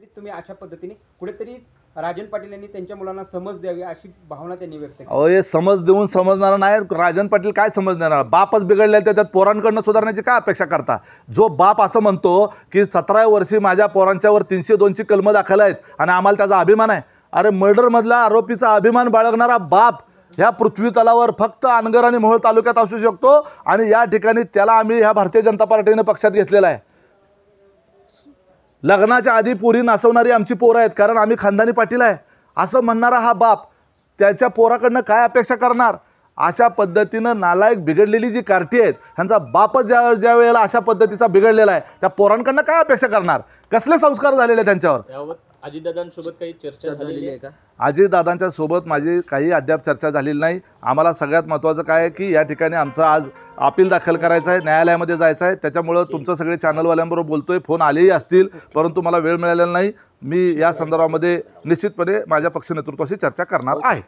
तुम्ही अशा पद्धतीने कुठेतरी राजन पाटील यांनी त्यांच्या मुलांना समज द्यावी अशी भावना त्यांनी व्यक्त केली. अहो हे समज देऊन समजणार नाही. राजन पाटील काय समजणार? बापच बिघडले तर त्यात पोरांकडनं सुधारण्याची काय अपेक्षा करता? जो बाप असं म्हणतो की 17 वर्षी माझ्या पोरांच्यावर 302ची कलमं दाखल आहेत आणि आम्हाला त्याचा अभिमान आहे. अरे मर्डरमधला आरोपीचा अभिमान बाळगणारा बाप ह्या पृथ्वी तलावर फक्त अनगर आणि मोहोळ तालुक्यात असू शकतो आणि या ठिकाणी त्याला आम्ही ह्या भारतीय जनता पार्टीने पक्षात घेतलेला आहे. लग्नाच्या आधी पोरी नाचवणारी आमची पोरं आहेत कारण आम्ही खानदानी पाटील आहे असं म्हणणारा हा बाप त्याच्या पोराकडनं काय अपेक्षा करणार? अशा पद्धतीनं नालायक बिघडलेली जी कार्टी आहेत ह्यांचा बापच ज्या वेळेला अशा पद्धतीचा बिघडलेला आहे त्या पोरांकडनं काय अपेक्षा करणार? कसले संस्कार झालेले त्यांच्यावर? यावर अजितदादांसोबत काही चर्चा झालेली आहे का? अजितदादांच्या सोबत माझी काही अद्याप चर्चा झालेली नाही. आम्हाला सगळ्यात महत्त्वाचं काय आहे की या ठिकाणी आमचं आज अपील दाखल करायचं आहे, न्यायालयामध्ये जायचं आहे. त्याच्यामुळं तुमचं सगळे चॅनलवाल्यांबरोबर बोलतोय, फोन आलेही असतील परंतु मला वेळ मिळालेला नाही. मी या संदर्भामध्ये निश्चितपणे माझ्या पक्ष नेतृत्वाशी चर्चा करणार आहे.